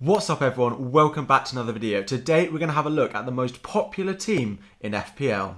What's up everyone, welcome back to another video. Today we're going to have a look at the most popular team in FPL.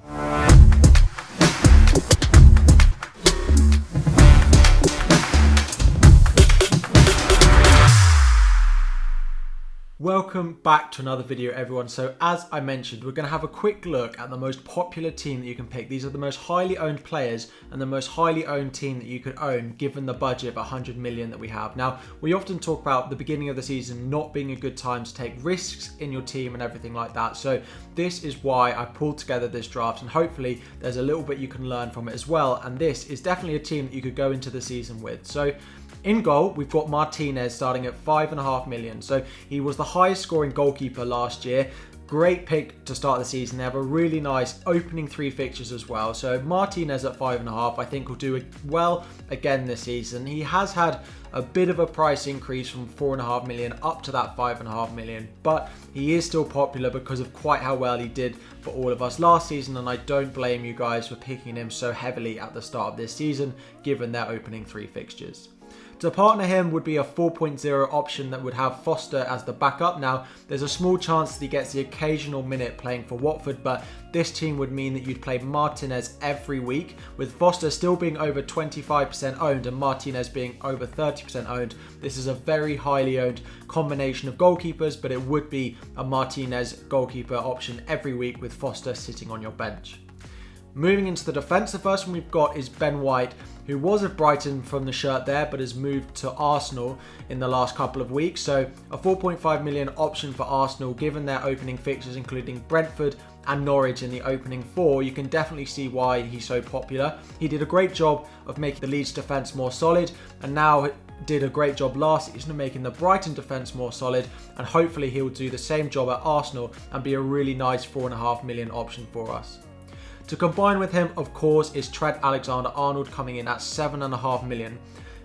Welcome back to another video everyone. So as I mentioned, we're going to have a quick look at the most popular team that you can pick. These are the most highly owned players and the most highly owned team that you could own given the budget of 100 million that we have. Now, we often talk about the beginning of the season not being a good time to take risks in your team and everything like that. So this is why I pulled together this draft, and hopefully there's a little bit you can learn from it as well. And this is definitely a team that you could go into the season with. So in goal, we've got Martinez starting at 5.5 million. So he was the highest scoring goalkeeper last year. Great pick to start the season. They have a really nice opening 3 fixtures as well. So Martinez at 5.5, I think will do well again this season. He has had a bit of a price increase from 4.5 million up to that 5.5 million, but he is still popular because of quite how well he did for all of us last season, and I don't blame you guys for picking him so heavily at the start of this season given their opening 3 fixtures. To partner him would be a 4.0 option that would have Foster as the backup. Now, there's a small chance that he gets the occasional minute playing for Watford, but this team would mean that you'd play Martinez every week, with Foster still being over 25% owned and Martinez being over 30% owned. This is a very highly owned combination of goalkeepers, but it would be a Martinez goalkeeper option every week with Foster sitting on your bench. Moving into the defence, the first one we've got is Ben White, who was at Brighton from the shirt there, but has moved to Arsenal in the last couple of weeks. So a 4.5 million option for Arsenal, given their opening fixtures, including Brentford and Norwich in the opening 4. You can definitely see why he's so popular. He did a great job of making the Leeds defence more solid, and now did a great job last season of making the Brighton defence more solid, and hopefully he'll do the same job at Arsenal and be a really nice 4.5 million option for us. To combine with him, of course, is Trent Alexander-Arnold coming in at 7.5 million.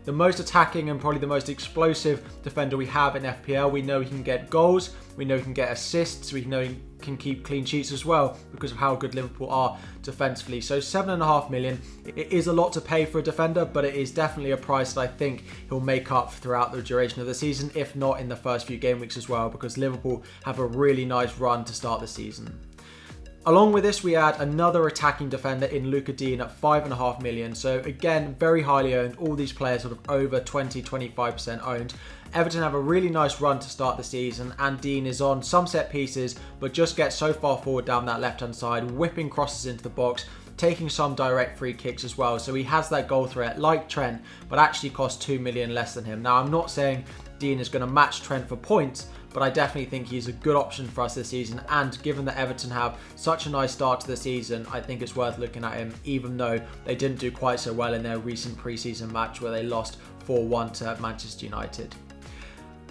The most attacking and probably the most explosive defender we have in FPL. We know he can get goals, we know he can get assists, we know he can keep clean sheets as well because of how good Liverpool are defensively. So 7.5 million, it is a lot to pay for a defender, but it is definitely a price that I think he'll make up throughout the duration of the season, if not in the first few game weeks as well, because Liverpool have a really nice run to start the season. Along with this, we add another attacking defender in Luca Dean at 5.5 million. So again, very highly owned. All these players sort of over 20-25% owned. Everton have a really nice run to start the season, and Dean is on some set pieces, but just gets so far forward down that left-hand side, whipping crosses into the box, taking some direct free kicks as well. So he has that goal threat like Trent, but actually costs 2 million less than him. Now, I'm not saying Dean is going to match Trent for points, but I definitely think he's a good option for us this season, and given that Everton have such a nice start to the season, I think it's worth looking at him, even though they didn't do quite so well in their recent pre-season match where they lost 4-1 to Manchester United.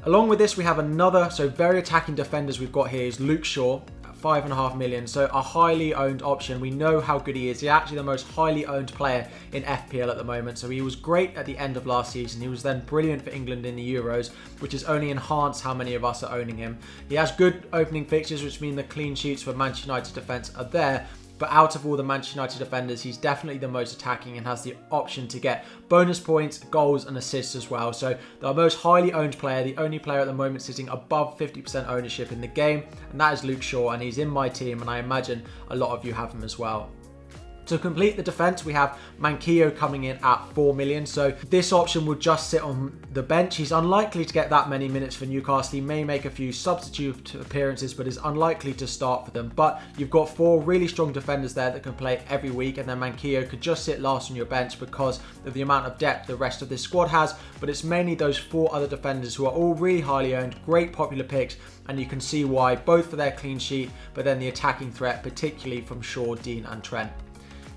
Along with this, we have another, so very attacking defenders we've got here is Luke Shaw, 5.5 million, so a highly owned option. We know how good he is. He's actually the most highly owned player in FPL at the moment. So he was great at the end of last season. He was then brilliant for England in the Euros, which has only enhanced how many of us are owning him. He has good opening fixtures, which mean the clean sheets for Manchester United defence are there. But out of all the Manchester United defenders, he's definitely the most attacking and has the option to get bonus points, goals and assists as well. So the most highly owned player, the only player at the moment sitting above 50% ownership in the game, and that is Luke Shaw, and he's in my team, and I imagine a lot of you have him as well. To complete the defence, we have Manquillo coming in at 4 million. So this option will just sit on the bench. He's unlikely to get that many minutes for Newcastle. He may make a few substitute appearances, but is unlikely to start for them. But you've got 4 really strong defenders there that can play every week, and then Manquillo could just sit last on your bench because of the amount of depth the rest of this squad has. But it's mainly those 4 other defenders who are all really highly owned, great popular picks, and you can see why, both for their clean sheet, but then the attacking threat, particularly from Shaw, Dean and Trent.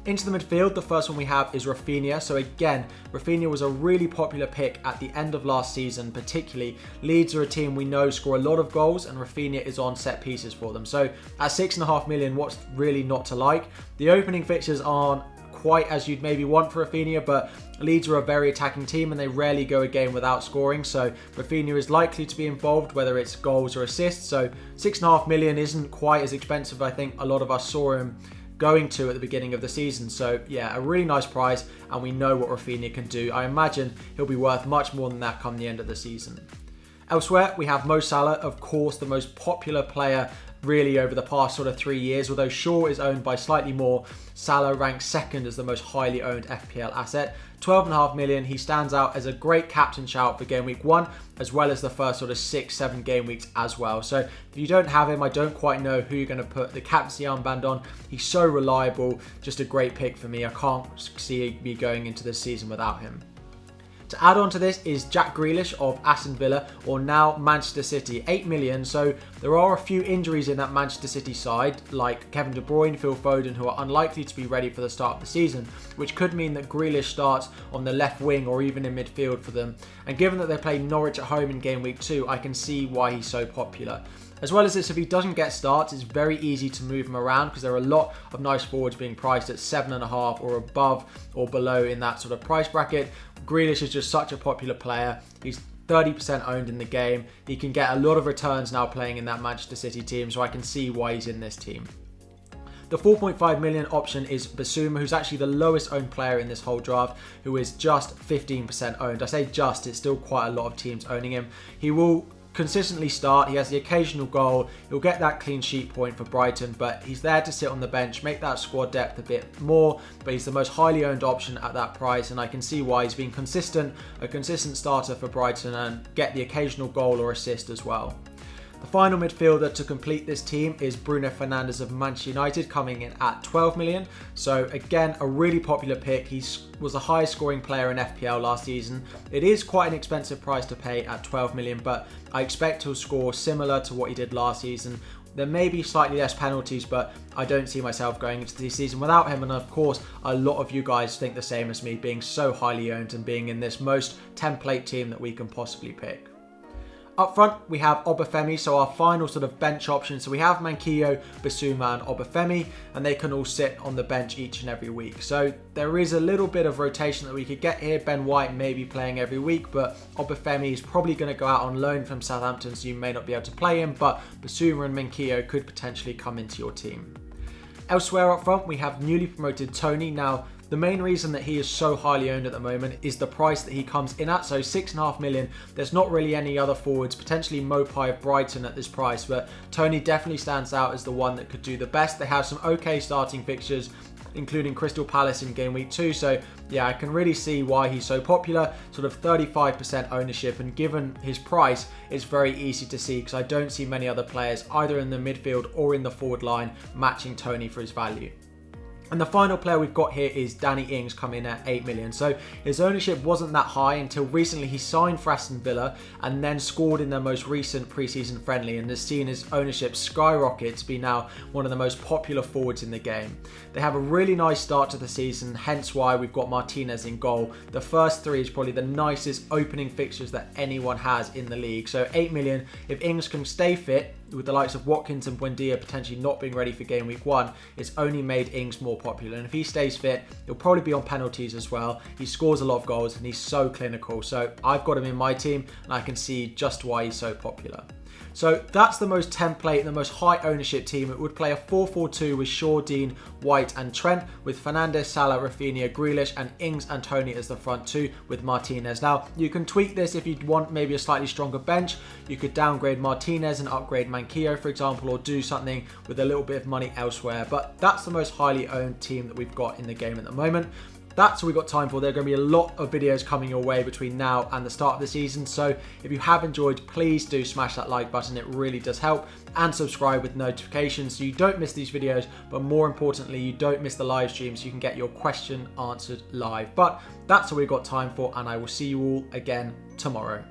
Into the midfield, the first one we have is Rafinha. So again, Rafinha was a really popular pick at the end of last season, particularly. Leeds are a team we know score a lot of goals, and Rafinha is on set pieces for them. So at 6.5 million, what's really not to like? The opening fixtures aren't quite as you'd maybe want for Rafinha, but Leeds are a very attacking team and they rarely go a game without scoring. So Rafinha is likely to be involved, whether it's goals or assists. So 6.5 million isn't quite as expensive. I think a lot of us saw him going to at the beginning of the season. So yeah, a really nice price, and we know what Rafinha can do. I imagine he'll be worth much more than that come the end of the season. Elsewhere, we have Mo Salah, of course, the most popular player really over the past sort of 3 years. Although Shaw is owned by slightly more, Salah ranks second as the most highly owned FPL asset. 12.5 million, he stands out as a great captain shout for game week 1, as well as the first sort of 6-7 game weeks as well. So if you don't have him, I don't quite know who you're going to put the captaincy armband on. He's so reliable, just a great pick for me. I can't see me going into this season without him. To add on to this is Jack Grealish of Aston Villa, or now Manchester City, 8 million. So there are a few injuries in that Manchester City side, like Kevin De Bruyne, Phil Foden, who are unlikely to be ready for the start of the season, which could mean that Grealish starts on the left wing or even in midfield for them. And given that they play Norwich at home in game week 2, I can see why he's so popular. As well as this, if he doesn't get starts, it's very easy to move him around because there are a lot of nice forwards being priced at 7.5 or above or below in that sort of price bracket. Grealish is just such a popular player. He's 30% owned in the game. He can get a lot of returns now playing in that Manchester City team, so I can see why he's in this team. The 4.5 million option is Basuma, who's actually the lowest owned player in this whole draft, who is just 15% owned. I say just, it's still quite a lot of teams owning him. He will consistently start. He has the occasional goal. He'll get that clean sheet point for Brighton, but he's there to sit on the bench, make that squad depth a bit more, but he's the most highly owned option at that price, and I can see why he's been a consistent starter for Brighton and get the occasional goal or assist as well. The final midfielder to complete this team is Bruno Fernandes of Manchester United, coming in at 12 million. So again, a really popular pick. He was the highest scoring player in FPL last season. It is quite an expensive price to pay at 12 million, but I expect he'll score similar to what he did last season. There may be slightly less penalties, but I don't see myself going into the season without him. And of course, a lot of you guys think the same as me, being so highly owned and being in this most template team that we can possibly pick. Up front, we have Obafemi, so our final sort of bench option. So we have Manquillo, Basuma and Obafemi, and they can all sit on the bench each and every week. So there is a little bit of rotation that we could get here. Ben White may be playing every week, but Obafemi is probably going to go out on loan from Southampton, so you may not be able to play him, but Basuma and Manquillo could potentially come into your team. Elsewhere up front, we have newly promoted Tony. Now, the main reason that he is so highly owned at the moment is the price that he comes in at, so 6.5 million. There's not really any other forwards, potentially Mopai of Brighton at this price, but Tony definitely stands out as the one that could do the best. They have some okay starting fixtures, including Crystal Palace in game week 2, so yeah, I can really see why he's so popular. Sort of 35% ownership, and given his price, it's very easy to see because I don't see many other players either in the midfield or in the forward line matching Tony for his value. And the final player we've got here is Danny Ings, coming in at 8 million. So his ownership wasn't that high until recently. He signed for Aston Villa and then scored in their most recent pre-season friendly, and has seen his ownership skyrocket to be now one of the most popular forwards in the game. They have a really nice start to the season, hence why we've got Martinez in goal. The first 3 is probably the nicest opening fixtures that anyone has in the league. So 8 million, if Ings can stay fit, with the likes of Watkins and Buendia potentially not being ready for game week 1, it's only made Ings more popular. And if he stays fit, he'll probably be on penalties as well. He scores a lot of goals and he's so clinical. So I've got him in my team and I can see just why he's so popular. So that's the most template, the most high ownership team. It would play a 4-4-2 with Shaw, Dean, White and Trent, with Fernandes, Salah, Rafinha, Grealish and Ings and Tony as the front 2 with Martinez. Now, you can tweak this if you want maybe a slightly stronger bench. You could downgrade Martinez and upgrade Manquillo, for example, or do something with a little bit of money elsewhere. But that's the most highly owned team that we've got in the game at the moment. That's all we've got time for. There are going to be a lot of videos coming your way between now and the start of the season. So if you have enjoyed, please do smash that like button. It really does help. And subscribe with notifications so you don't miss these videos. But more importantly, you don't miss the live stream so you can get your question answered live. But that's all we've got time for. And I will see you all again tomorrow.